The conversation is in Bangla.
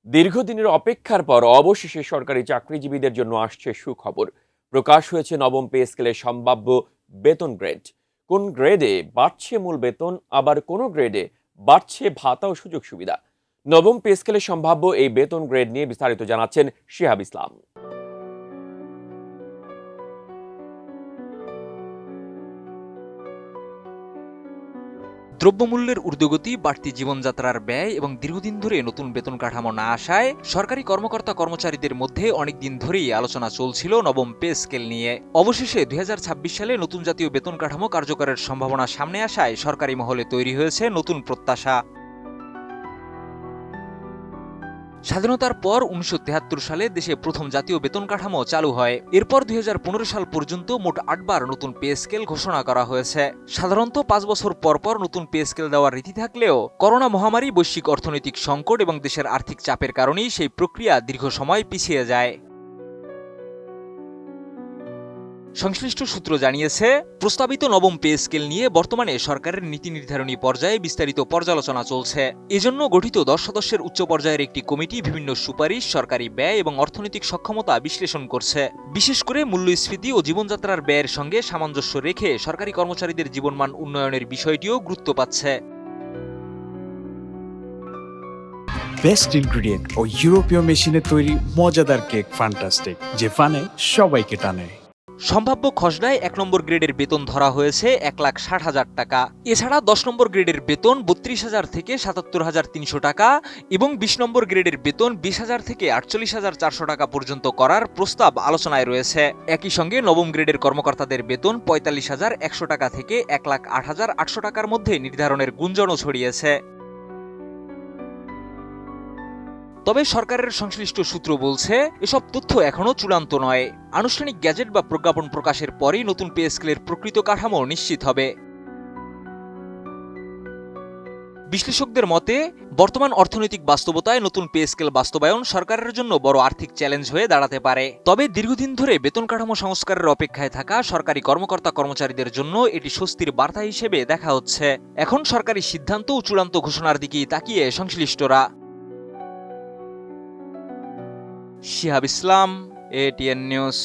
দীর্ঘদিনের অপেক্ষার পর অবশেষে সরকারি চাকরিজীবীদের জন্য আসছে সুখবর। প্রকাশ হয়েছে নবম পে স্কেলের সম্ভাব্য বেতন গ্রেড। কোন গ্রেডে বাড়ছে মূল বেতন, আবার কোন গ্রেডে বাড়ছে ভাতা ও সুযোগ সুবিধা। নবম পে স্কেলের সম্ভাব্য এই বেতন গ্রেড নিয়ে বিস্তারিত জানাচ্ছেন শিহাব ইসলাম। দ্রব্যমূল্যের ঊর্ধ্বগতি, বাড়তি জীবনযাত্রার ব্যয় এবং দীর্ঘদিন ধরে নতুন বেতন কাঠামো না আসায় সরকারি কর্মকর্তা কর্মচারীদের মধ্যে অনেকদিন ধরেই আলোচনা চলছিল নবম পে স্কেল নিয়ে। অবশেষে ২০২৬ সালে নতুন জাতীয় বেতন কাঠামো কার্যকরের সম্ভাবনা সামনে আসায় সরকারি মহলে তৈরি হয়েছে নতুন প্রত্যাশা। স্বাধীনতার পর ১৯৭৩ সালে দেশে প্রথম জাতীয় বেতন কাঠামো চালু হয়। এরপর ২০১৫ সাল পর্যন্ত মোট ৮বার নতুন পে স্কেল ঘোষণা করা হয়েছে। সাধারণত ৫ বছর পর পর নতুন পে স্কেল দেওয়ার রীতি থাকলেও করোনা মহামারী, বৈশ্বিক অর্থনৈতিক সংকট এবং দেশের আর্থিক চাপের কারণেই সেই প্রক্রিয়া দীর্ঘ সময় পিছিয়ে যায়। সংশ্লিষ্ট সূত্র জানিয়েছে, প্রস্তাবিত নবম পে স্কেল নিয়ে বর্তমানে সরকারের নীতি নির্ধারণী পর্যায়ে বিস্তারিত পর্যালোচনা চলছে। এজন্য গঠিত ১০ সদস্যের উচ্চ পর্যায়ের একটি কমিটি বিভিন্ন সুপারিশ, সরকারি ব্যয় এবং অর্থনৈতিক সক্ষমতা বিশ্লেষণ করছে। বিশেষ করে মূল্যস্ফীতি ও জীবনযাত্রার ব্যয়ের সঙ্গে সামঞ্জস্য রেখে সরকারি কর্মচারীদের জীবনমান উন্নয়নের বিষয়টিও গুরুত্ব পাচ্ছে। বেস্ট ইনগ্রিডিয়েন্ট ও ইউরোপীয় মেশিনে তৈরি মজাদার কেক ফ্যান্টাস্টিক, যে ফানে সবাইকে টানে। সম্ভাব্য খসড়ায় ১ নম্বর গ্রেডের বেতন ধরা হয়েছে ১,৬০,০০০ টাকা। এছাড়া ১০ নম্বর গ্রেডের বেতন ৩২,০০০ থেকে ৭৭,৩০০ টাকা এবং ২০ নম্বর গ্রেডের বেতন ২০,০০০ থেকে ৪৮,৪০০ টাকা পর্যন্ত করার প্রস্তাব আলোচনায় রয়েছে। একই সঙ্গে নবম গ্রেডের কর্মকর্তাদের বেতন ৪৫,১০০ টাকা থেকে ১,০৮,৮০০ টাকার মধ্যে নির্ধারণের গুঞ্জনও ছড়িয়েছে। তবে সরকারের সংশ্লিষ্ট সূত্র বলছে, এসব তথ্য এখনও চূড়ান্ত নয়। আনুষ্ঠানিক গ্যাজেট বা প্রজ্ঞাপন প্রকাশের পরেই নতুন পে স্কেলের প্রকৃত কাঠামো নিশ্চিত হবে। বিশ্লেষকদের মতে, বর্তমান অর্থনৈতিক বাস্তবতায় নতুন পে স্কেল বাস্তবায়ন সরকারের জন্য বড় আর্থিক চ্যালেঞ্জ হয়ে দাঁড়াতে পারে। তবে দীর্ঘদিন ধরে বেতন কাঠামো সংস্কারের অপেক্ষায় থাকা সরকারি কর্মকর্তা কর্মচারীদের জন্য এটি স্বস্তির বার্তা হিসেবে দেখা হচ্ছে। এখন সরকারি সিদ্ধান্ত ও চূড়ান্ত ঘোষণার দিকেই তাকিয়ে সংশ্লিষ্টরা। শিহাব ইসলাম, এটিএন নিউজ।